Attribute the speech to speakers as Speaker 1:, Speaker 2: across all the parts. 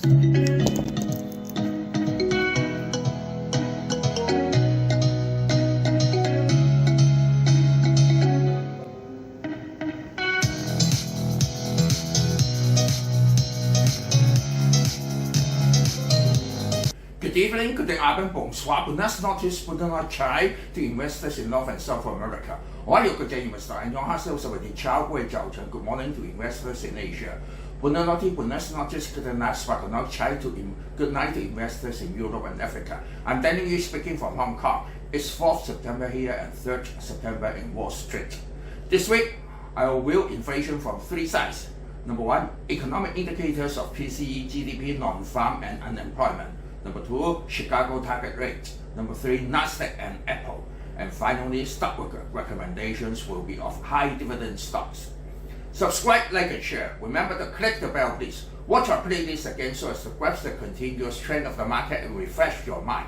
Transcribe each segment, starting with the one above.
Speaker 1: Good evening, good afternoon, bonsoir, buenas noches, buenas noches to investors in North and South America. 我係國際 investor and your hustle of the Chicago Target Rate. Good morning to investors in Asia. Buenas noches, buenas noches, good night to investors in Europe and Africa. I'm Daniel Yu speaking from Hong Kong. It's 4th September here and 3rd September in Wall Street. This week, I will view inflation from three sides. Number one, economic indicators of PCE, GDP, Non-Farm and unemployment. Number two, Chicago Target Rate. Number three, NASDAQ and Apple. And finally, stock recommendations will be of high dividend stocks. Subscribe, like and share. Remember to click the bell please. Watch our playlist again so as to grasp the continuous trend of the market and refresh your mind.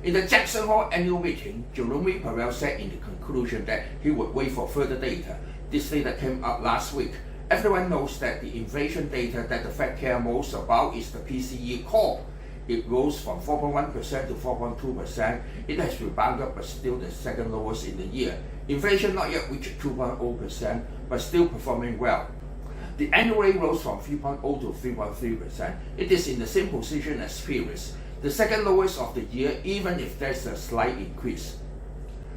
Speaker 1: In the Jackson Hole annual meeting, Jerome Powell said in the conclusion that he would wait for further data. This data came out last week. Everyone knows that the inflation data that the Fed cares most about is the PCE Core. It rose from 4.1% to 4.2%. It has rebounded but still the second lowest in the year. Inflation not yet reached 2.0% but still performing well. The annual rate rose from 3.0 to 3.3%. It is in the same position as previous, the second lowest of the year even if there's a slight increase.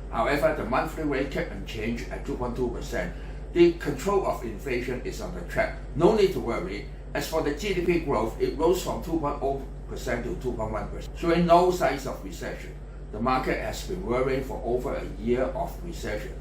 Speaker 1: However, the monthly rate kept unchanged at 2.2%. The control of inflation is on the track. No need to worry. As for the GDP growth, it rose from 2.0% to 2.1%, showing no signs of recession. The market has been worrying for over a year of recession.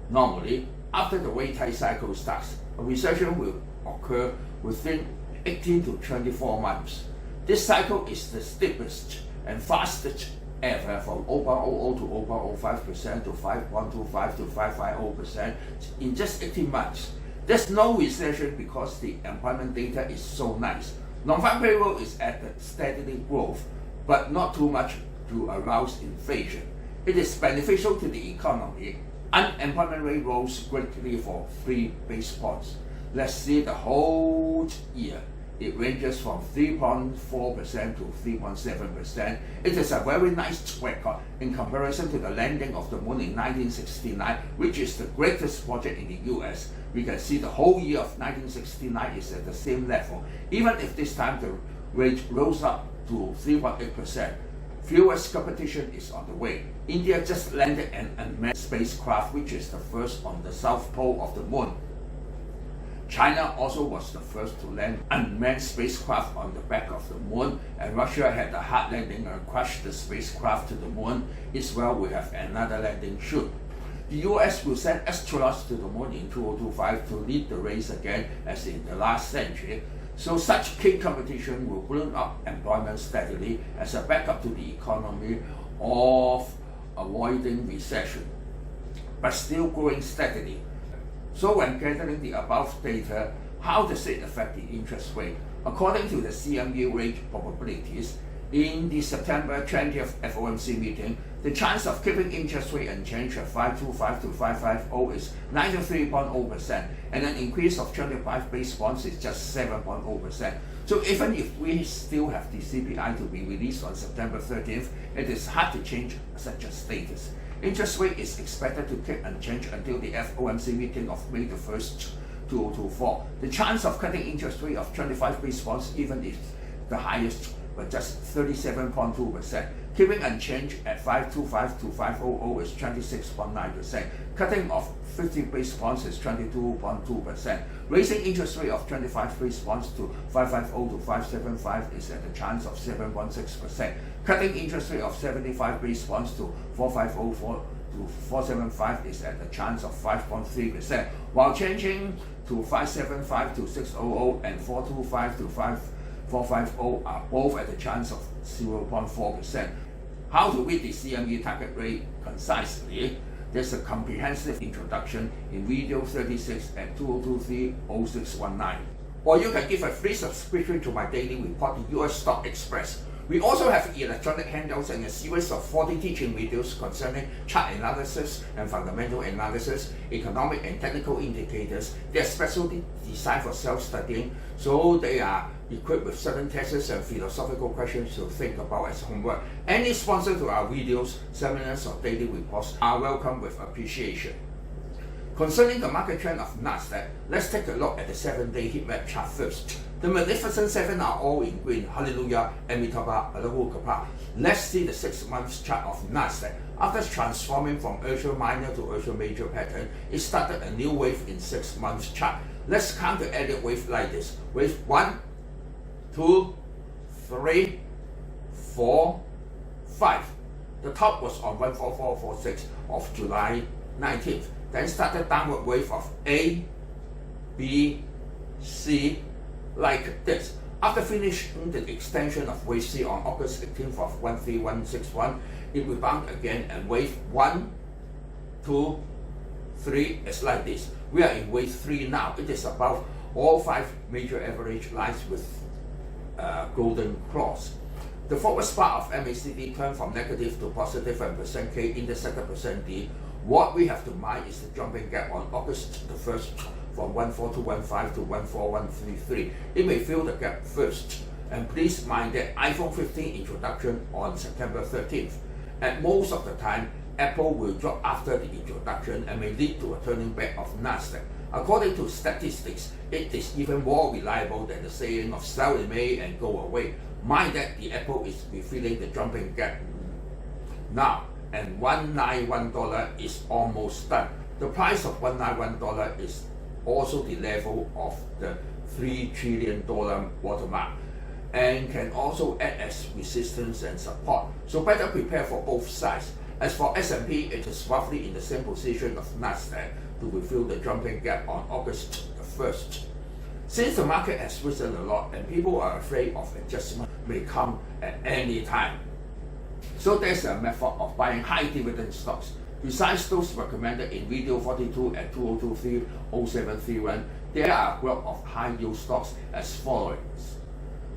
Speaker 1: Normally, after the rate hike cycle starts, a recession will occur within 18 to 24 months. This cycle is the steepest and fastest ever from 0.00 to 0.05% to 5.25 to 5.50% in just 18 months. There's no recession because the employment data is so nice. Non-farm payroll is at a steady growth, but not too much to arouse inflation. It is beneficial to the economy. Unemployment rate rose greatly for 3 basis points. Let's see the whole year. It ranges from 3.4% to 3.7%. It is a very nice record in comparison to the landing of the moon in 1969, which is the greatest project in the US. We can see the whole year of 1969 is at the same level, even if this time the rate rose up to 3.8%. Fierce competition is on the way. India just landed an unmanned spacecraft, which is the first on the south pole of the moon. China also was the first to land unmanned spacecraft on the back of the moon, and Russia had a hard landing and crashed the spacecraft to the moon. Israel will have another landing soon. The US will send astronauts to the moon in 2025 to lead the race again as in the last century. So such keen competition will bring up employment steadily as a backup to the economy of avoiding recession, but still growing steadily. So when gathering the above data, how does it affect the interest rate? According to the CME Rate Probabilities, in the September 20th FOMC meeting, the chance of keeping interest rate unchanged at 5.25 to 5.50 is 93.0%, and an increase of 25 basis points is just 7.0%. So even if we still have the CPI to be released on September 30th, it is hard to change such a status. Interest rate is expected to keep unchanged until the FOMC meeting of May the 1st, 2024. The chance of cutting interest rate of 25 basis points even if the highest, but just 37.2%. Keeping unchanged at 5.25 to 5.00 is 26.9%. Cutting of 50 basis points is 22.2%. Raising interest rate of 25 basis points to 5.50 to 5.75 is at a chance of 7.6%. Cutting interest rate of 75 basis points to 4.504 to 4.75 is at a chance of 5.3%, while changing to 5.75 to 6.00 and 4.25 to 4.50 are both at a chance of 0.4%. How to read the CME target rate concisely? There's a comprehensive introduction in video 36 at 2023-0619. or you can give a free subscription to my daily report, the US Stock Express. We also have electronic handouts and a series of 40 teaching videos concerning chart analysis and fundamental analysis, economic and technical indicators. They are specially designed for self-studying, so they are equipped with certain tests and philosophical questions to think about as homework. Any sponsor to our videos, seminars or daily reports are welcome with appreciation. Concerning the market trend of NASDAQ, let's take a look at the 7-day heat map chart first. The Magnificent Seven are all in green, hallelujah, Amitabha, Allahu Akbar. Let's see the 6 months chart of NASDAQ. After transforming from ultra minor to ultra major pattern, it started a new wave in 6 months chart. Let's count the Elliot Wave like this. Wave 1, 2, 3, 4, 5. The top was on 14446 of July 19th. Then started downward wave of A, B, C, like this. After finishing the extension of wave C on August 18th of 13161, it rebounded again, and wave 1, 2, 3 is like this. We are in wave 3 now. It is above all 5 major average lines with golden cross. The forward spark of MACD turned from negative to positive and %K intersected %D. What we have to mind is the jumping gap on August the 1st from 14215 to 14133. It may fill the gap first. And please mind that iPhone 15 introduction on September 13th. At most of the time, Apple will drop after the introduction and may lead to a turning back of NASDAQ. According to statistics, it is even more reliable than the saying of sell in May and go away. Mind that the Apple is refilling the jumping gap now, and $191 is almost done. The price of $191 is also the level of the $3 trillion watermark and can also act as resistance and support. So better prepare for both sides. As for S&P, it is roughly in the same position of NASDAQ to refill the jumping gap on August the 1st. Since the market has risen a lot and people are afraid of adjustment may come at any time, so there's a method of buying high dividend stocks. Besides those recommended in video 42 at 2023-0731, there are a group of high yield stocks as follows.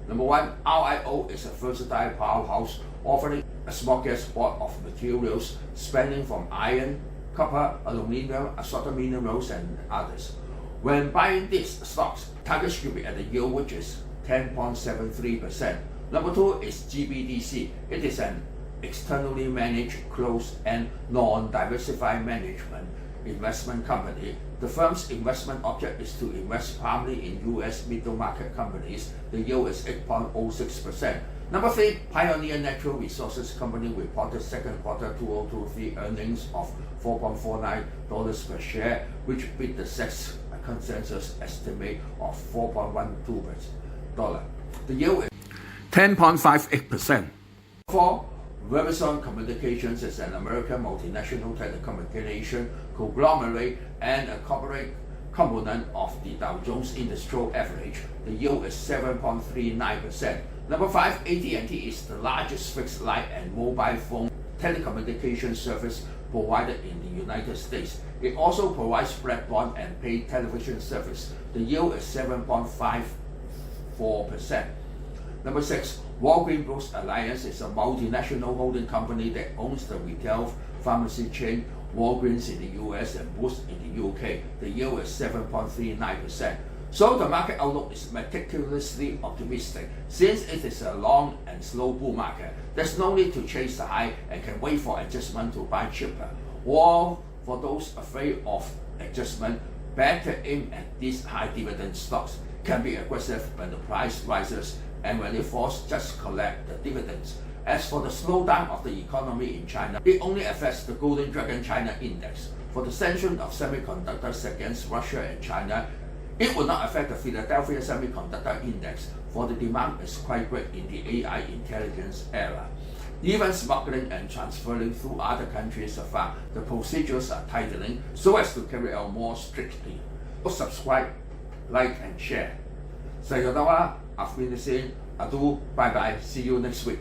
Speaker 1: Number 1, RIO is a versatile powerhouse offering a smorgasbord of materials spanning from iron, copper, aluminum, assorted minerals, and others. When buying these stocks, target should be at the yield which is 10.73%. Number 2 is GBDC. It is an externally managed, closed, and non-diversified management investment company. The firm's investment object is to invest primarily in US middle market companies. The yield is 8.06%. Number 3, Pioneer Natural Resources Company reported second quarter 2023 earnings of $4.49 per share, which beat the SEC's consensus estimate of $4.12. The yield is 10.58%. 4, Verizon Communications is an American multinational telecommunication conglomerate and a corporate component of the Dow Jones Industrial Average. The yield is 7.39%. Number 5, AT&T is the largest fixed line and mobile phone telecommunication service provided in the United States. It also provides broadband and paid television service. The yield is 7.54%. Number 6, Walgreens Boots Alliance is a multinational holding company that owns the retail pharmacy chain Walgreens in the US and Boots in the UK. The yield is 7.39%. So the market outlook is meticulously optimistic. Since it is a long and slow bull market, there's no need to chase the high and can wait for adjustment to buy cheaper. Or for those afraid of adjustment, better aim at these high dividend stocks. Can be aggressive when the price rises, and when it falls, just collect the dividends. As for the slowdown of the economy in China, it only affects the Golden Dragon China Index. For the sanction of semiconductors against Russia and China, it will not affect the Philadelphia Semiconductor Index, for the demand is quite great in the AI intelligence era. Even smuggling and transferring through other countries are far. The procedures are tightening so as to carry out more strictly. Subscribe, like, and share. Sayonara, auf Wiedersehen, adieu, bye bye, see you next week.